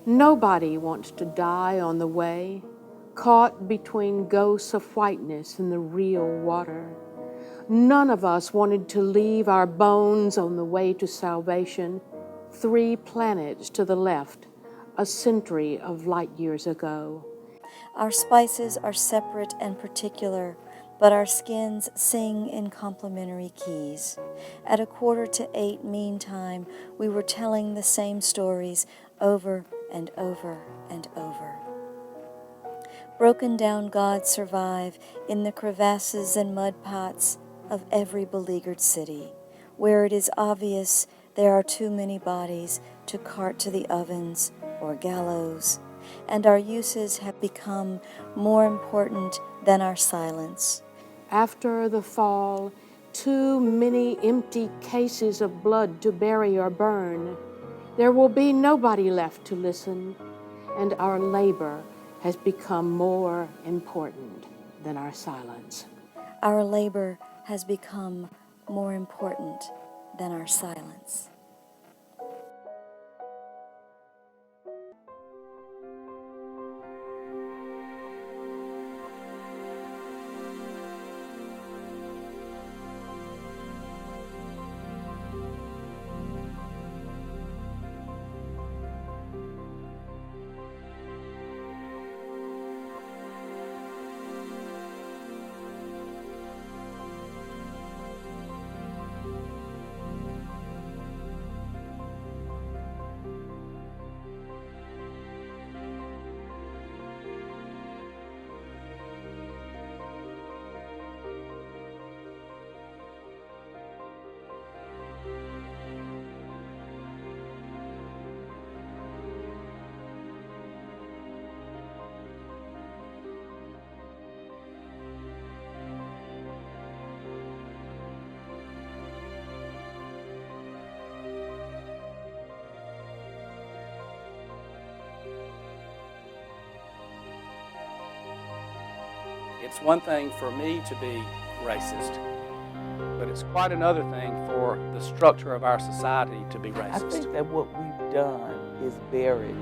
Nobody wants to die on the way, caught between ghosts of whiteness and the real water. None of us wanted to leave our bones on the way to salvation, 3 planets to the left, a century of light years ago. Our spices are separate and particular, but our skins sing in complementary keys. At 7:45, meantime, we were telling the same stories over and over and over. Broken down gods survive in the crevasses and mud pots of every beleaguered city, where it is obvious there are too many bodies to cart to the ovens or gallows, and our uses have become more important than our silence. After the fall, too many empty cases of blood to bury or burn. There will be nobody left to listen, and our labor has become more important than our silence. Our labor has become more important than our silence. It's one thing for me to be racist, but it's quite another thing for the structure of our society to be racist. I think that what we've done is buried.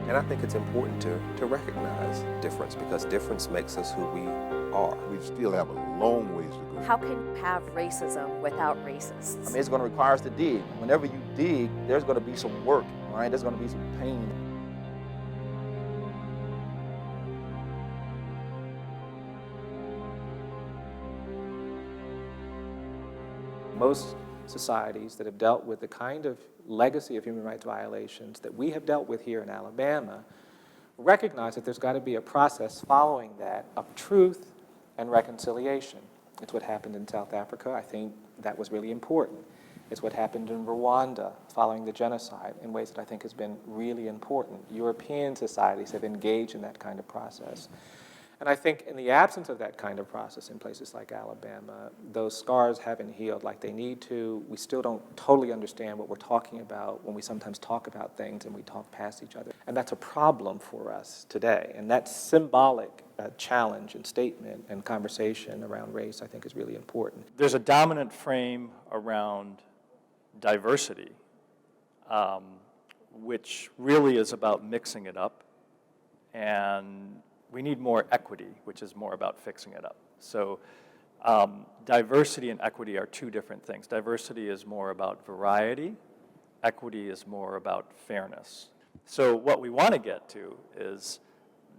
And I think it's important to recognize difference, because difference makes us who we are. We still have a long ways to go. How can you have racism without racists? I mean, it's going to require us to dig. Whenever you dig, there's going to be some work, right? There's going to be some pain. Most societies that have dealt with the kind of legacy of human rights violations that we have dealt with here in Alabama recognize that there's got to be a process following that of truth and reconciliation. It's what happened in South Africa. I think that was really important. It's what happened in Rwanda following the genocide in ways that I think has been really important. European societies have engaged in that kind of process. And I think in the absence of that kind of process in places like Alabama, those scars haven't healed like they need to. We still don't totally understand what we're talking about when we sometimes talk about things and we talk past each other. And that's a problem for us today. And that symbolic challenge and statement and conversation around race, I think, is really important. There's a dominant frame around diversity, which really is about mixing it up. And we need more equity, which is more about fixing it up. So diversity and equity are two different things. Diversity is more about variety. Equity is more about fairness. So what we want to get to is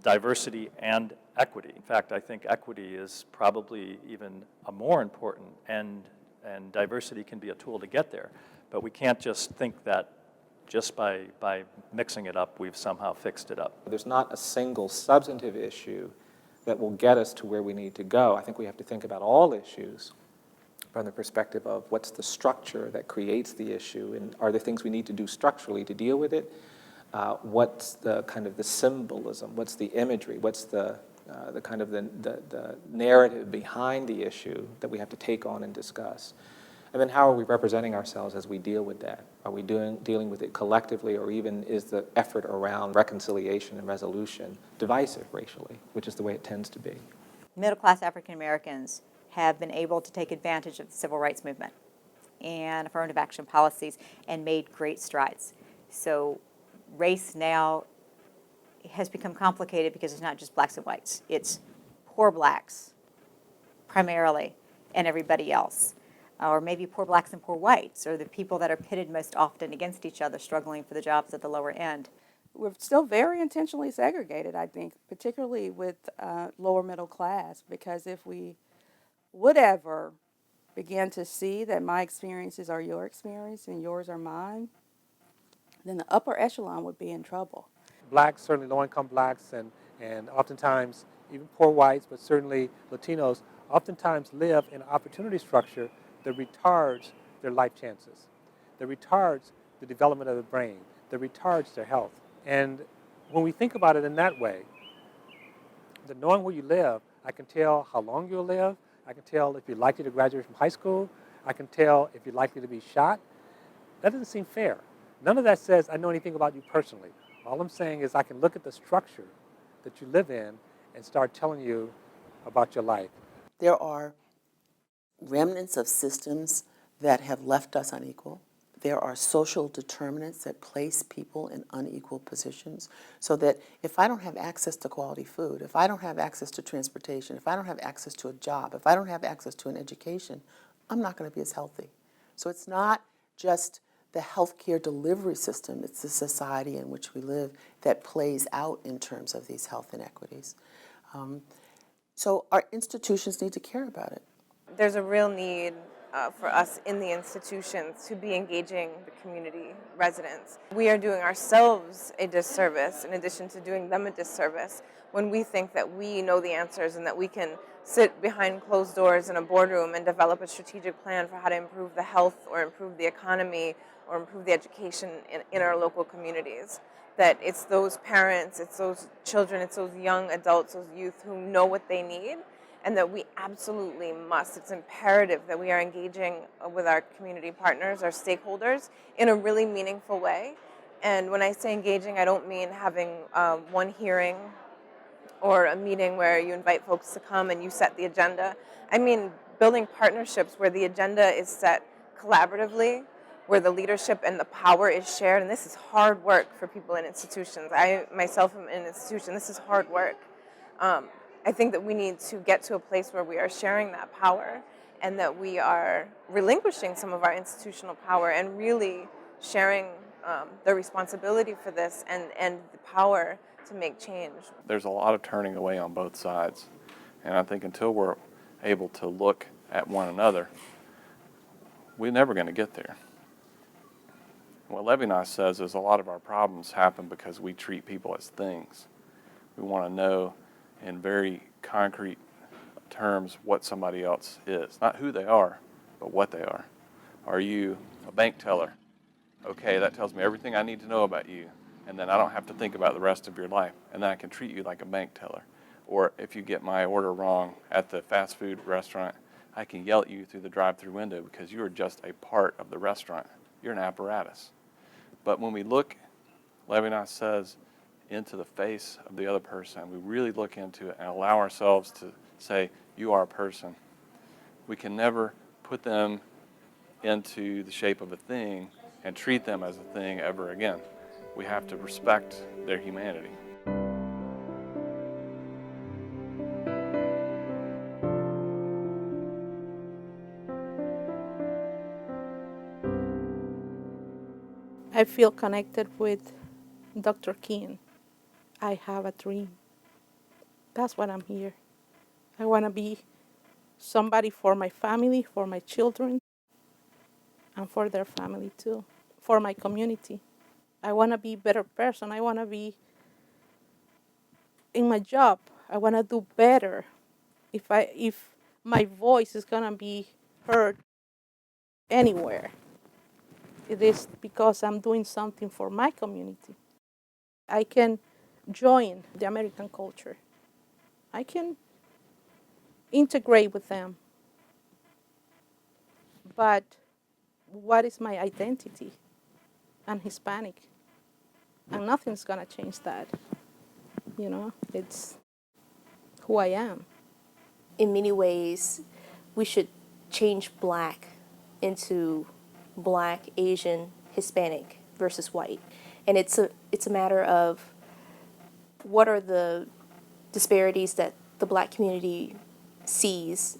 diversity and equity. In fact, I think equity is probably even a more important, and diversity can be a tool to get there. But we can't just think that just by mixing it up, we've somehow fixed it up. There's not a single substantive issue that will get us to where we need to go. I think we have to think about all issues from the perspective of what's the structure that creates the issue, and are there things we need to do structurally to deal with it? What's the kind of the symbolism? What's the imagery? What's the kind of the narrative behind the issue that we have to take on and discuss? And then how are we representing ourselves as we deal with that? Are we dealing with it collectively, or even is the effort around reconciliation and resolution divisive racially, which is the way it tends to be? Middle-class African Americans have been able to take advantage of the civil rights movement and affirmative action policies and made great strides. So race now has become complicated because it's not just blacks and whites. It's poor blacks primarily and everybody else. Or maybe poor blacks and poor whites, or the people that are pitted most often against each other, struggling for the jobs at the lower end. We're still very intentionally segregated, I think, particularly with lower middle class, because if we would ever begin to see that my experiences are your experience and yours are mine, then the upper echelon would be in trouble. Blacks, certainly low-income blacks, and oftentimes even poor whites, but certainly Latinos, oftentimes live in an opportunity structure that retards their life chances, that retards the development of the brain, that retards their health. And when we think about it in that way, that knowing where you live, I can tell how long you'll live, I can tell if you're likely to graduate from high school, I can tell if you're likely to be shot. That doesn't seem fair. None of that says I know anything about you personally. All I'm saying is I can look at the structure that you live in and start telling you about your life. There are remnants of systems that have left us unequal. There are social determinants that place people in unequal positions, so that if I don't have access to quality food, if I don't have access to transportation, if I don't have access to a job, if I don't have access to an education, I'm not going to be as healthy. So it's not just the healthcare delivery system, it's the society in which we live that plays out in terms of these health inequities. So our institutions need to care about it. There's a real need for us in the institutions to be engaging the community residents. We are doing ourselves a disservice in addition to doing them a disservice when we think that we know the answers and that we can sit behind closed doors in a boardroom and develop a strategic plan for how to improve the health or improve the economy or improve the education in our local communities. That it's those parents, it's those children, it's those young adults, those youth who know what they need, and that we absolutely must. It's imperative that we are engaging with our community partners, our stakeholders, in a really meaningful way. And when I say engaging, I don't mean having one hearing or a meeting where you invite folks to come and you set the agenda. I mean building partnerships where the agenda is set collaboratively, where the leadership and the power is shared. And this is hard work for people in institutions. I myself am in an institution. This is hard work. I think that we need to get to a place where we are sharing that power and that we are relinquishing some of our institutional power and really sharing the responsibility for this and the power to make change. There's a lot of turning away on both sides. And I think until we're able to look at one another, we're never going to get there. What Levinas says is a lot of our problems happen because we treat people as things. We want to know in very concrete terms what somebody else is. Not who they are, but what they are. Are you a bank teller? Okay, that tells me everything I need to know about you, and then I don't have to think about the rest of your life, and then I can treat you like a bank teller. Or if you get my order wrong at the fast food restaurant, I can yell at you through the drive-through window because you are just a part of the restaurant. You're an apparatus. But when we look, Levinas says, into the face of the other person, we really look into it and allow ourselves to say, you are a person. We can never put them into the shape of a thing and treat them as a thing ever again. We have to respect their humanity. I feel connected with Dr. King. I have a dream. That's what I'm here. I want to be somebody for my family, for my children, and for their family too, for my community. I want to be a better person. I want to be in my job. I want to do better. If my voice is going to be heard anywhere, it is because I'm doing something for my community. I can join the American culture. I can integrate with them. But what is my identity? I'm Hispanic. And nothing's going to change that. You know, it's who I am. In many ways, we should change black into black, Asian, Hispanic versus white. And it's a matter of what are the disparities that the Black community sees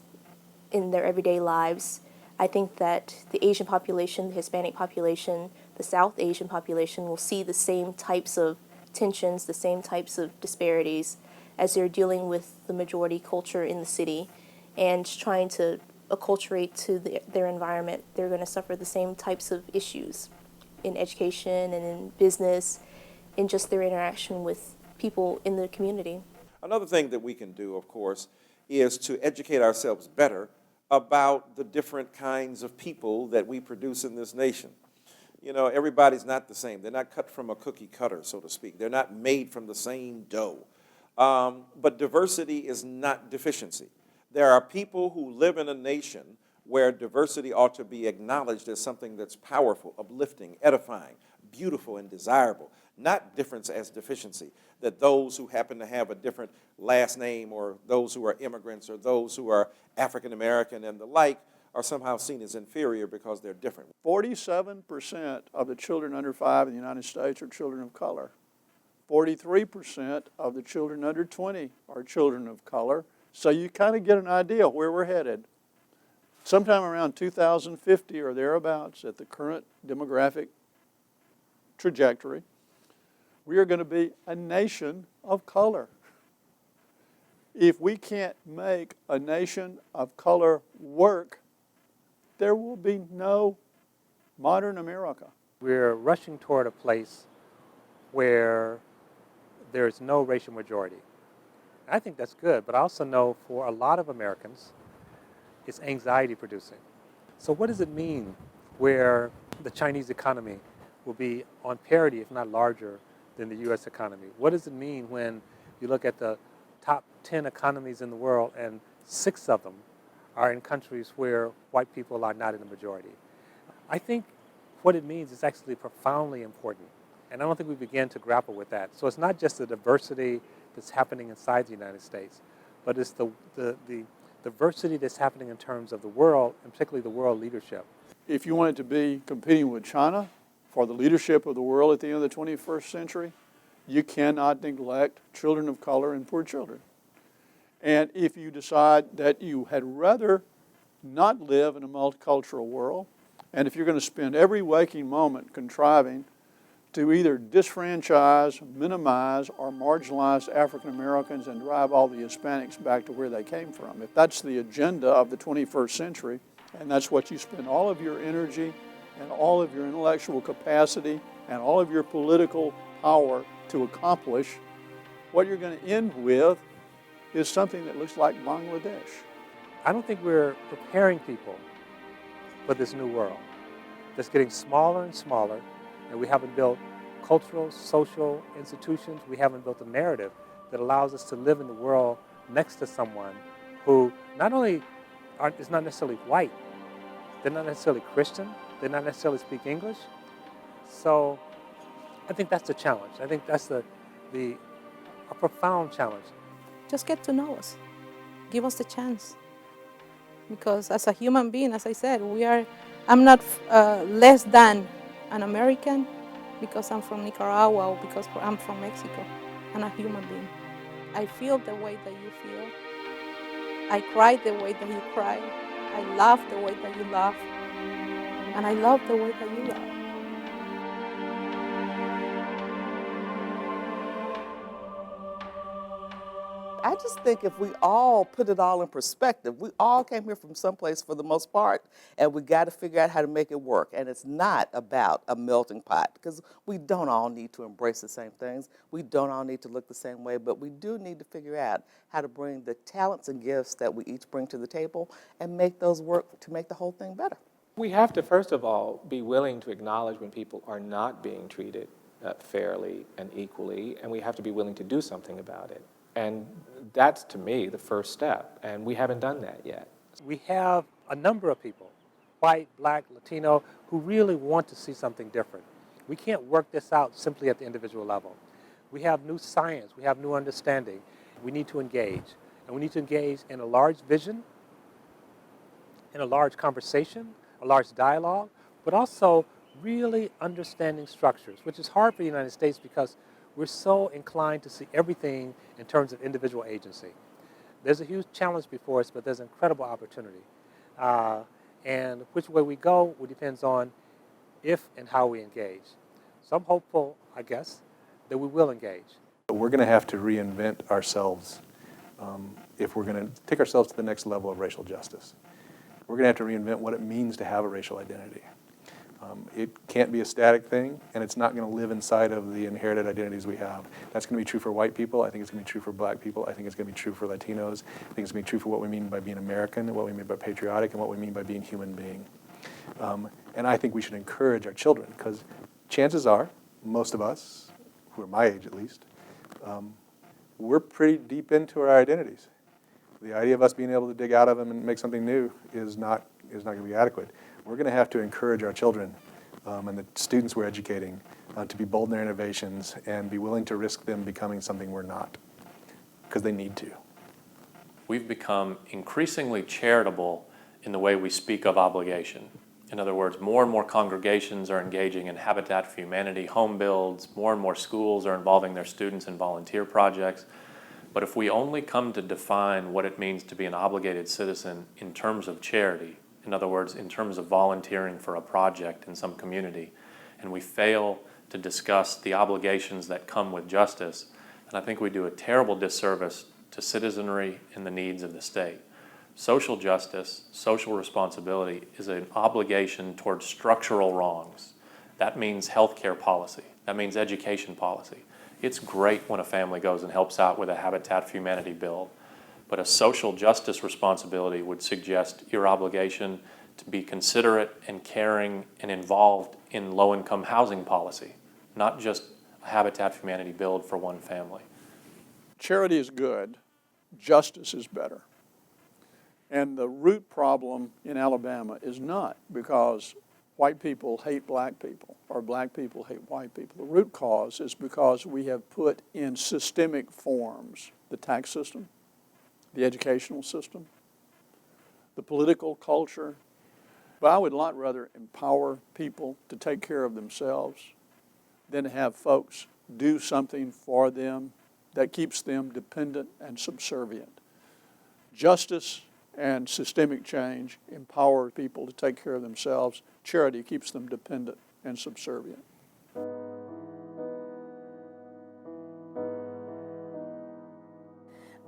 in their everyday lives. I think that the Asian population, the Hispanic population, the South Asian population will see the same types of tensions, the same types of disparities as they're dealing with the majority culture in the city and trying to acculturate to their environment. They're going to suffer the same types of issues in education and in business, in just their interaction with people in the community. Another thing that we can do, of course, is to educate ourselves better about the different kinds of people that we produce in this nation. You know, everybody's not the same. They're not cut from a cookie cutter, so to speak. They're not made from the same dough. But diversity is not deficiency. There are people who live in a nation where diversity ought to be acknowledged as something that's powerful, uplifting, edifying, beautiful, and desirable, not difference as deficiency, that those who happen to have a different last name or those who are immigrants or those who are African American and the like are somehow seen as inferior because they're different. 47% of the children under 5 in the United States are children of color. 43% of the children under 20 are children of color. So you kind of get an idea where we're headed. Sometime around 2050 or thereabouts, at the current demographic trajectory, we are going to be a nation of color. If we can't make a nation of color work, there will be no modern America. We're rushing toward a place where there's no racial majority. I think that's good, but I also know for a lot of Americans, it's anxiety producing. So what does it mean where the Chinese economy will be on parity, if not larger, than the U.S. economy? What does it mean when you look at the top 10 economies in the world and 6 of them are in countries where white people are not in the majority? I think what it means is actually profoundly important. And I don't think we begin to grapple with that. So it's not just the diversity that's happening inside the United States, but it's the diversity that's happening in terms of the world, and particularly the world leadership. If you wanted to be competing with China for the leadership of the world at the end of the 21st century, you cannot neglect children of color and poor children. And if you decide that you had rather not live in a multicultural world, and if you're going to spend every waking moment contriving to either disfranchise, minimize, or marginalize African Americans and drive all the Hispanics back to where they came from, if that's the agenda of the 21st century, and that's what you spend all of your energy and all of your intellectual capacity and all of your political power to accomplish, what you're going to end with is something that looks like Bangladesh. I don't think we're preparing people for this new world that's getting smaller and smaller, and we haven't built cultural, social institutions. We haven't built a narrative that allows us to live in the world next to someone who not only is not necessarily white, they're not necessarily Christian, they're not necessarily speak English. So I think that's the challenge. I think that's a profound challenge. Just get to know us. Give us the chance. Because as a human being, as I said, I'm not less than an American because I'm from Nicaragua or because I'm from Mexico. I'm a human being. I feel the way that you feel. I cry the way that you cry. I laugh the way that you laugh. And I love the way that you love. I just think if we all put it all in perspective, we all came here from someplace for the most part, and we got to figure out how to make it work. And it's not about a melting pot, because we don't all need to embrace the same things. We don't all need to look the same way, but we do need to figure out how to bring the talents and gifts that we each bring to the table and make those work to make the whole thing better. We have to, first of all, be willing to acknowledge when people are not being treated fairly and equally, and we have to be willing to do something about it. And that's, to me, the first step, and we haven't done that yet. We have a number of people, white, black, Latino, who really want to see something different. We can't work this out simply at the individual level. We have new science, we have new understanding. We need to engage, and we need to engage in a large vision, in a large conversation, a large dialogue, but also really understanding structures, which is hard for the United States because we're so inclined to see everything in terms of individual agency. There's a huge challenge before us, but there's incredible opportunity. And which way we go depends on if and how we engage. So I'm hopeful, I guess, that we will engage. We're going to have to reinvent ourselves if we're going to take ourselves to the next level of racial justice. We're going to have to reinvent what it means to have a racial identity. It can't be a static thing, and it's not going to live inside of the inherited identities we have. That's going to be true for white people. I think it's going to be true for black people. I think it's going to be true for Latinos. I think it's going to be true for what we mean by being American, and what we mean by patriotic, and what we mean by being human being. And I think we should encourage our children, because chances are, most of us, who are my age at least, we're pretty deep into our identities. The idea of us being able to dig out of them and make something new is not going to be adequate. We're going to have to encourage our children and the students we're educating to be bold in their innovations and be willing to risk them becoming something we're not, because they need to. We've become increasingly charitable in the way we speak of obligation. In other words, more and more congregations are engaging in Habitat for Humanity home builds, more and more schools are involving their students in volunteer projects. But if we only come to define what it means to be an obligated citizen in terms of charity, in other words, in terms of volunteering for a project in some community, and we fail to discuss the obligations that come with justice, then I think we do a terrible disservice to citizenry and the needs of the state. Social justice, social responsibility is an obligation towards structural wrongs. That means healthcare policy. That means education policy. It's great when a family goes and helps out with a Habitat for Humanity build, but a social justice responsibility would suggest your obligation to be considerate and caring and involved in low-income housing policy, not just a Habitat for Humanity build for one family. Charity is good, justice is better. And the root problem in Alabama is not because white people hate black people or black people hate white people. The root cause is because we have put in systemic forms the tax system, the educational system, the political culture. But I would a lot rather empower people to take care of themselves than to have folks do something for them that keeps them dependent and subservient. Justice and systemic change empower people to take care of themselves. Charity keeps them dependent and subservient.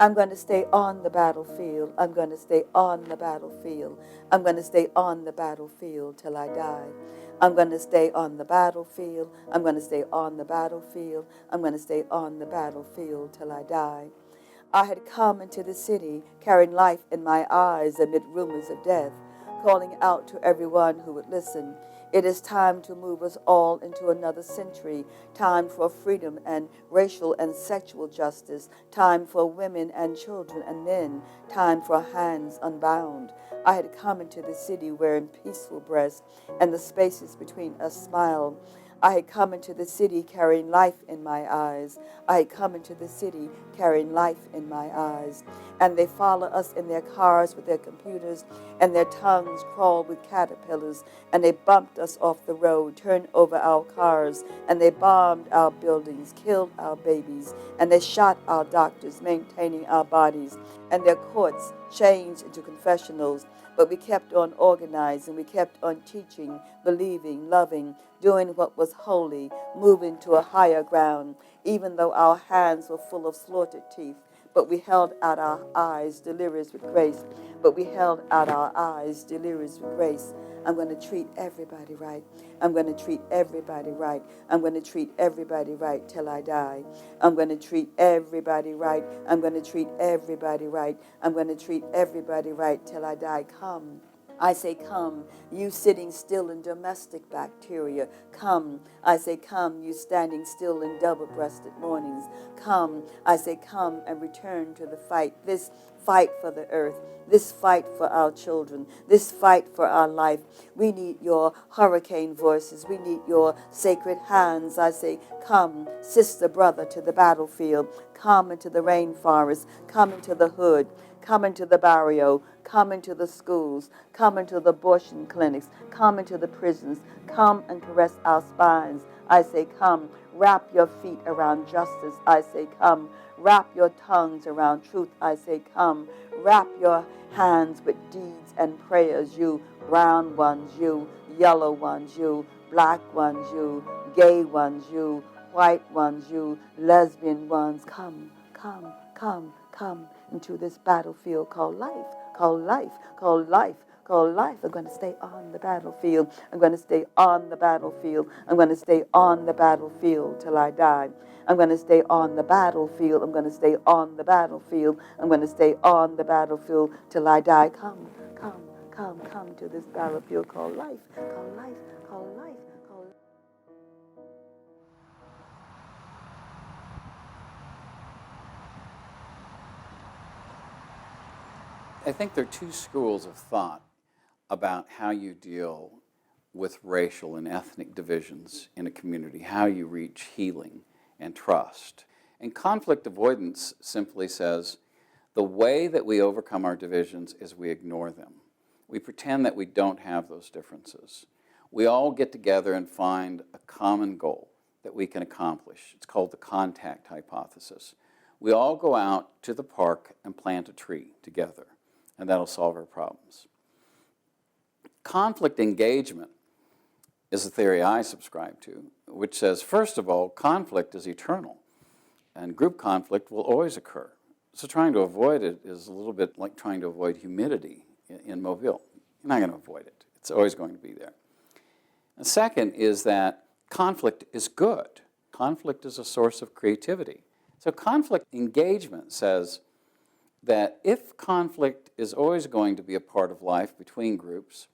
I'm going to stay on the battlefield. I'm going to stay on the battlefield. I'm going to stay on the battlefield till I die. I'm going to stay on the battlefield. I'm going to stay on the battlefield. I'm going to stay on the battlefield till I die. I had come into the city carrying life in my eyes amid rumors of death, calling out to everyone who would listen. It is time to move us all into another century, time for freedom and racial and sexual justice, time for women and children and men, time for hands unbound. I had come into the city wearing peaceful breasts, and the spaces between us smiled. I had come into the city carrying life in my eyes. I had come into the city carrying life in my eyes. And they follow us in their cars with their computers, and their tongues crawled with caterpillars, and they bumped us off the road, turned over our cars, and they bombed our buildings, killed our babies, and they shot our doctors, maintaining our bodies, and their courts changed into confessionals. But we kept on organizing, we kept on teaching, believing, loving, doing what was holy, moving to a higher ground, even though our hands were full of slaughtered teeth. But we held out our eyes, delirious with grace. But we held out our eyes, delirious with grace. I'm going to treat everybody right. I'm going to treat everybody right. I'm going to treat everybody right till I die. I'm going to treat everybody right. I'm going to treat everybody right. I'm going to treat everybody right till I die. Come. I say come, you sitting still in domestic bacteria. Come, I say come, you standing still in double-breasted mornings. Come, I say come and return to the fight, this fight for the earth, this fight for our children, this fight for our life. We need your hurricane voices. We need your sacred hands. I say come, sister, brother, to the battlefield. Come into the rainforest. Come into the hood. Come into the barrio, come into the schools, come into the abortion clinics, come into the prisons, come and caress our spines. I say come, wrap your feet around justice. I say come, wrap your tongues around truth. I say come, wrap your hands with deeds and prayers. You brown ones, you yellow ones, you black ones, you gay ones, you white ones, you lesbian ones. Come, come, come, come into this battlefield called life, called life, called life, called life. I'm going to stay on the battlefield. I'm going to stay on the battlefield. I'm going to stay on the battlefield till I die. I'm going to stay on the battlefield. I'm going to stay on the battlefield. I'm going to stay on the battlefield till I die. Come, come, come, come to this battlefield called life, called life, called life, called life. I think there are two schools of thought about how you deal with racial and ethnic divisions in a community, how you reach healing and trust. And conflict avoidance simply says the way that we overcome our divisions is we ignore them. We pretend that we don't have those differences. We all get together and find a common goal that we can accomplish. It's called the contact hypothesis. We all go out to the park and plant a tree together, and that'll solve our problems. Conflict engagement is a theory I subscribe to, which says, first of all, conflict is eternal, and group conflict will always occur. So trying to avoid it is a little bit like trying to avoid humidity in Mobile. You're not going to avoid it. It's always going to be there. The second is that conflict is good. Conflict is a source of creativity. So conflict engagement says that if conflict is always going to be a part of life between groups,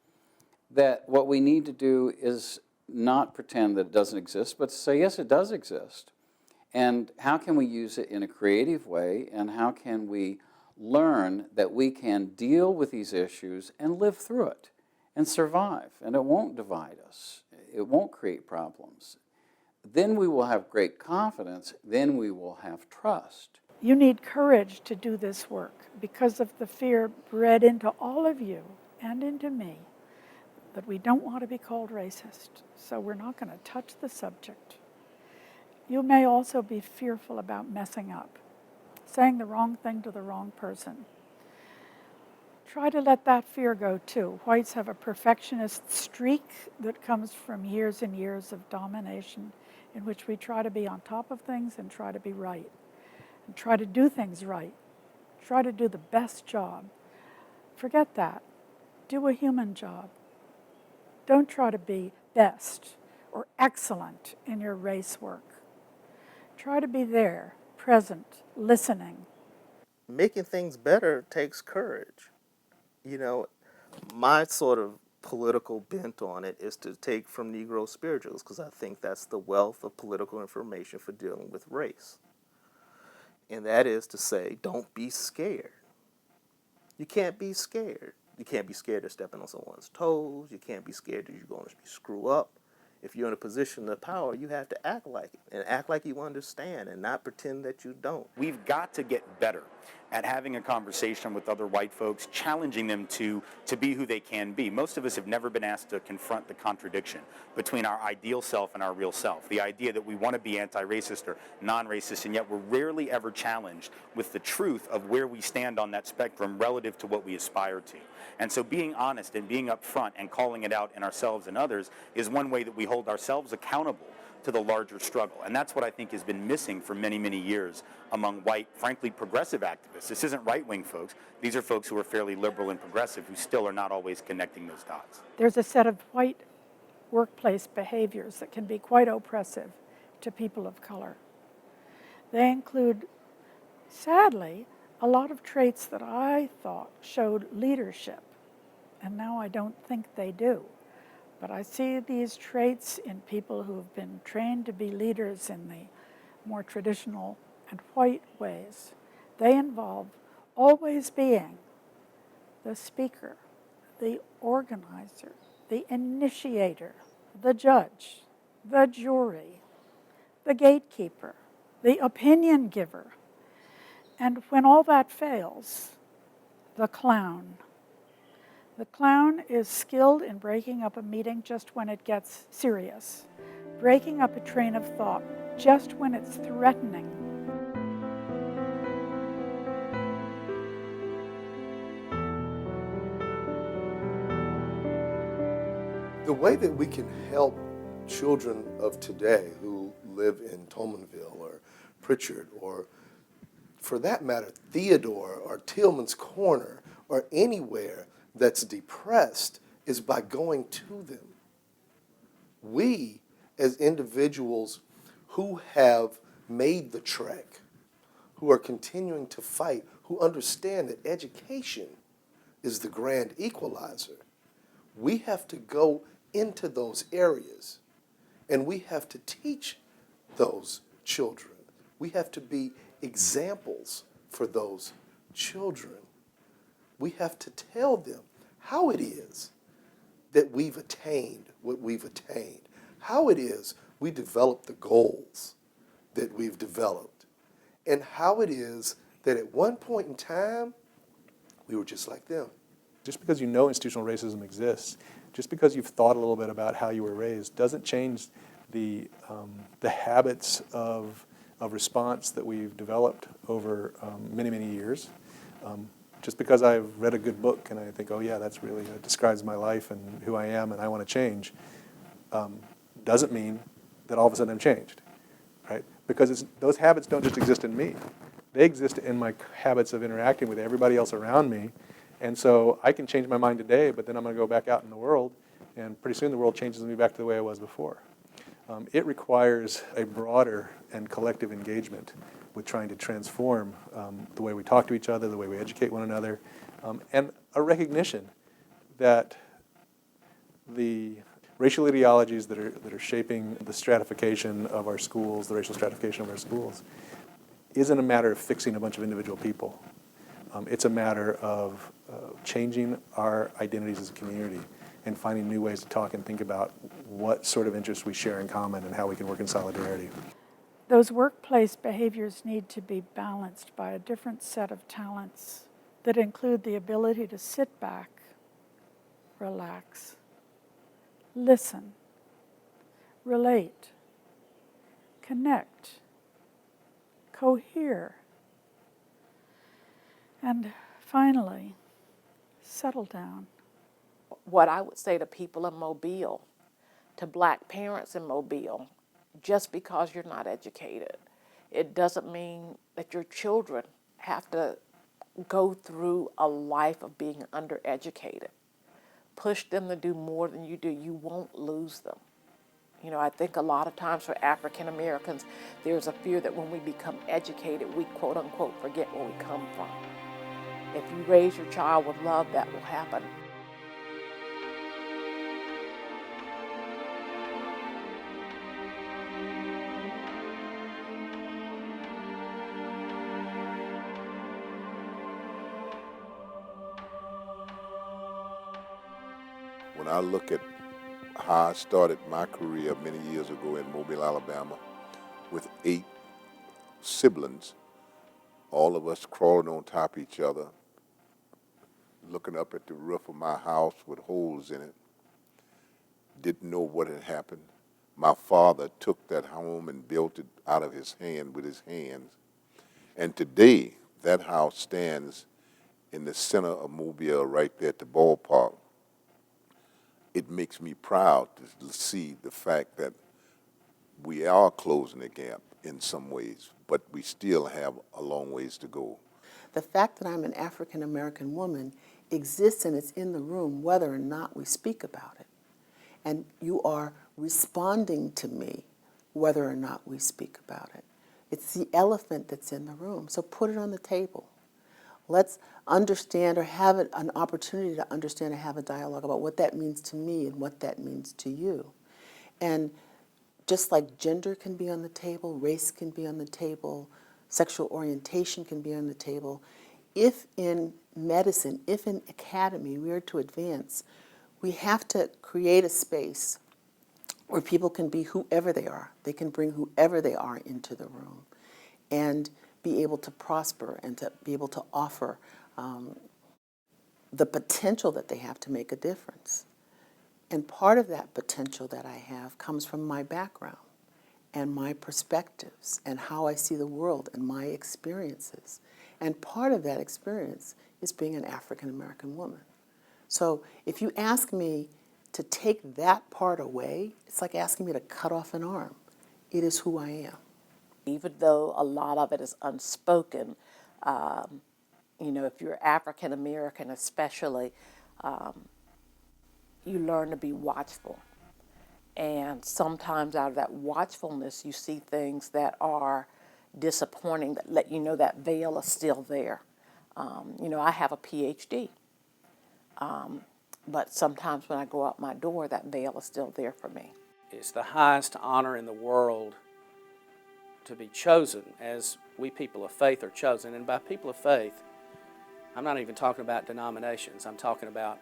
that what we need to do is not pretend that it doesn't exist, but to say, yes, it does exist. And how can we use it in a creative way, and how can we learn that we can deal with these issues and live through it and survive, and it won't divide us. It won't create problems. Then we will have great confidence. Then we will have trust. You need courage to do this work because of the fear bred into all of you and into me that we don't want to be called racist, so we're not going to touch the subject. You may also be fearful about messing up, saying the wrong thing to the wrong person. Try to let that fear go too. Whites have a perfectionist streak that comes from years and years of domination in which we try to be on top of things and try to be right, and try to do things right, try to do the best job. Forget that. Do a human job. Don't try to be best or excellent in your race work. Try to be there, present, listening. Making things better takes courage. You know, my sort of political bent on it is to take from Negro spirituals, because I think that's the wealth of political information for dealing with race. And that is to say, don't be scared. You can't be scared. You can't be scared of stepping on someone's toes. You can't be scared that you're going to screw up. If you're in a position of power, you have to act like it, and act like you understand and not pretend that you don't. We've got to get better at having a conversation with other white folks, challenging them to be who they can be. Most of us have never been asked to confront the contradiction between our ideal self and our real self. The idea that we want to be anti-racist or non-racist, and yet we're rarely ever challenged with the truth of where we stand on that spectrum relative to what we aspire to. And so being honest and being upfront and calling it out in ourselves and others is one way that we hold ourselves accountable to the larger struggle. And that's what I think has been missing for many, many years among white, frankly, progressive activists. This isn't right-wing folks. These are folks who are fairly liberal and progressive who still are not always connecting those dots. There's a set of white workplace behaviors that can be quite oppressive to people of color. They include, sadly, a lot of traits that I thought showed leadership, and now I don't think they do. But I see these traits in people who have been trained to be leaders in the more traditional and white ways. They involve always being the speaker, the organizer, the initiator, the judge, the jury, the gatekeeper, the opinion giver. And when all that fails, The clown. The clown is skilled in breaking up a meeting just when it gets serious, breaking up a train of thought just when it's threatening. The way that we can help children of today who live in Tomanville or Pritchard or, for that matter, Theodore or Tillman's Corner or anywhere that's depressed is by going to them. We, as individuals who have made the trek, who are continuing to fight, who understand that education is the grand equalizer, we have to go into those areas and we have to teach those children. We have to be examples for those children. We have to tell them how it is that we've attained what we've attained, how it is we developed the goals that we've developed, and how it is that at one point in time, we were just like them. Just because you know institutional racism exists, just because you've thought a little bit about how you were raised, doesn't change the habits of response that we've developed over many, many years. Just because I've read a good book and I think, oh yeah, that's really, that describes my life and who I am and I want to change, doesn't mean that all of a sudden I'm changed, right? Because those habits don't just exist in me. They exist in my habits of interacting with everybody else around me. And so I can change my mind today, but then I'm going to go back out in the world, and pretty soon the world changes me back to the way I was before. It requires a broader and collective engagement with trying to transform the way we talk to each other, the way we educate one another, and a recognition that the racial ideologies that are shaping the stratification of our schools, the racial stratification of our schools, isn't a matter of fixing a bunch of individual people. It's a matter of changing our identities as a community and finding new ways to talk and think about what sort of interests we share in common and how we can work in solidarity. Those workplace behaviors need to be balanced by a different set of talents that include the ability to sit back, relax, listen, relate, connect, cohere, and finally, settle down. What I would say to people in Mobile, to black parents in Mobile, just because you're not educated, it doesn't mean that your children have to go through a life of being undereducated. Push them to do more than you do. You won't lose them. You know, I think a lot of times for African Americans, there's a fear that when we become educated, we quote unquote forget where we come from. If you raise your child with love, that will happen. When I look at how I started my career many years ago in Mobile, Alabama, with 8 siblings, all of us crawling on top of each other, looking up at the roof of my house with holes in it, didn't know what had happened. My father took that home and built it out of his hand with his hands. And today, that house stands in the center of Mobile, right there at the ballpark. It makes me proud to see the fact that we are closing the gap in some ways, but we still have a long ways to go. The fact that I'm an African American woman exists and it's in the room whether or not we speak about it. And you are responding to me whether or not we speak about it. It's the elephant that's in the room, so put it on the table. Let's understand or have an opportunity to understand and have a dialogue about what that means to me and what that means to you. And just like gender can be on the table, race can be on the table, sexual orientation can be on the table, if in medicine, if in academy we are to advance, we have to create a space where people can be whoever they are. They can bring whoever they are into the room and be able to prosper and to be able to offer the potential that they have to make a difference. And part of that potential that I have comes from my background and my perspectives and how I see the world and my experiences. And part of that experience is being an African American woman. So if you ask me to take that part away, it's like asking me to cut off an arm. It is who I am. Even though a lot of it is unspoken, if you're African American especially, you learn to be watchful. And sometimes out of that watchfulness, you see things that are disappointing, that let you know that veil is still there. I have a PhD, but sometimes when I go out my door, that veil is still there for me. It's the highest honor in the world to be chosen as we people of faith are chosen. And by people of faith, I'm not even talking about denominations. I'm talking about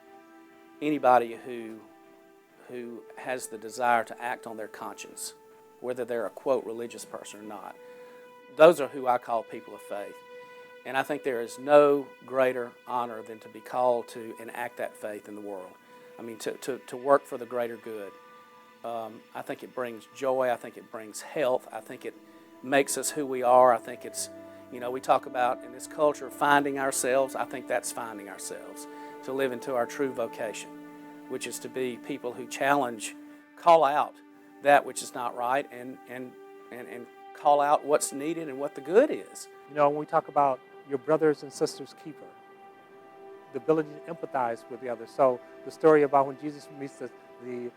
anybody who has the desire to act on their conscience, whether they're a, quote, religious person or not. Those are who I call people of faith. And I think there is no greater honor than to be called to enact that faith in the world. I mean, to work for the greater good. I think it brings joy. I think it brings health. I think it makes us who we are. I think it's, we talk about in this culture finding ourselves. I think that's finding ourselves, to live into our true vocation, which is to be people who challenge, call out that which is not right, and call out what's needed and what the good is. When we talk about your brothers and sisters keeper, the ability to empathize with the other. So the story about when Jesus meets the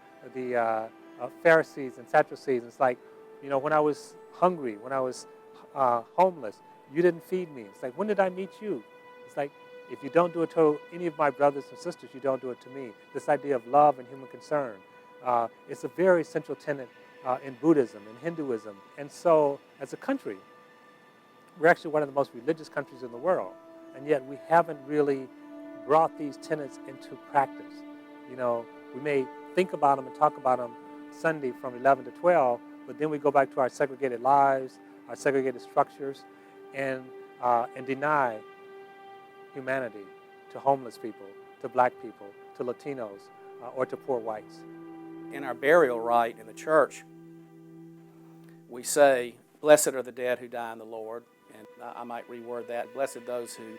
Pharisees and Sadducees, it's like, when I was hungry, when I was homeless, you didn't feed me. It's like, when did I meet you? It's like, if you don't do it to any of my brothers and sisters, you don't do it to me. This idea of love and human concern, it's a very central tenet in Buddhism and Hinduism. And so, as a country, we're actually one of the most religious countries in the world, and yet we haven't really brought these tenets into practice. We may think about them and talk about them Sunday from 11 to 12, but then we go back to our segregated lives, our segregated structures, and deny humanity to homeless people, to black people, to Latinos, or to poor whites. In our burial rite in the church, we say, "Blessed are the dead who die in the Lord." And I might reword that, "Blessed those who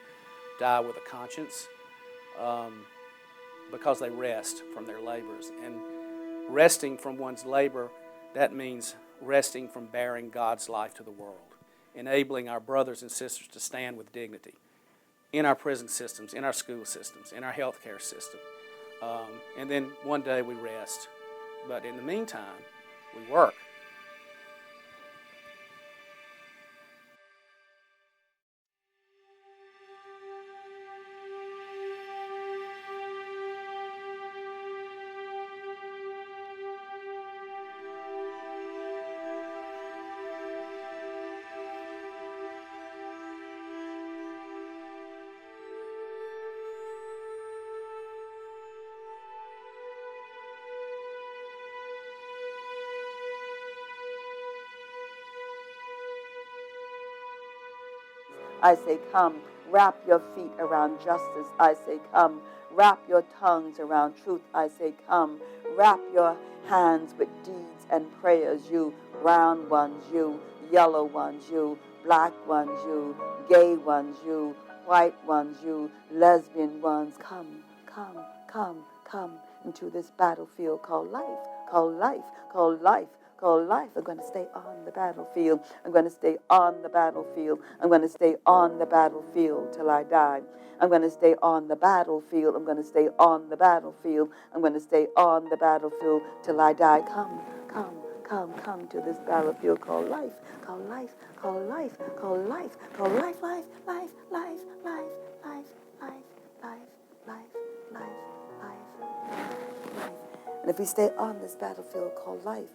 die with a conscience," because they rest from their labors. And resting from one's labor, that means resting from bearing God's life to the world, enabling our brothers and sisters to stand with dignity in our prison systems, in our school systems, in our healthcare system. And then one day we rest. But in the meantime, we work. I say, come, wrap your feet around justice. I say, come, wrap your tongues around truth. I say, come, wrap your hands with deeds and prayers. You brown ones, you yellow ones, you black ones, you gay ones, you white ones, you lesbian ones. Come, come, come, come into this battlefield called life, called life, called life, called life. I'm going to stay on the battlefield. I'm going to stay on the battlefield. I'm going to stay on the battlefield till I die. I'm going to stay on the battlefield. I'm going to stay on the battlefield. I'm going to stay on the battlefield till I die. Come, come, come, come to this battlefield called life, called life, called life, called life, called life, life, life, life, life, life, life, life, life, life, life, life. And if we stay on this battlefield called life,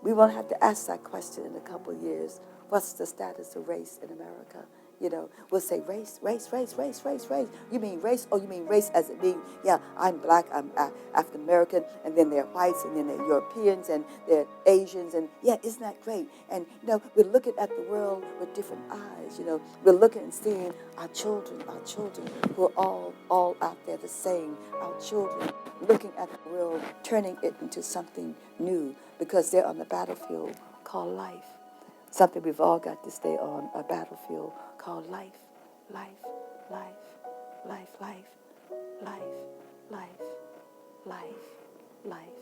we won't have to ask that question in a couple of years. What's the status of race in America? You know, we'll say race, race, race, race, race, race. You mean race? Oh, you mean race as it being, yeah, I'm black, I'm African American, and then they're whites, and then they're Europeans, and they're Asians, and yeah, isn't that great? And, you know, we're looking at the world with different eyes, you know. We're looking and seeing our children who are all out there the same, our children looking at the world, turning it into something new, because they're on the battlefield called life. Something we've all got to stay on, a battlefield called life, life, life, life, life, life, life, life, life.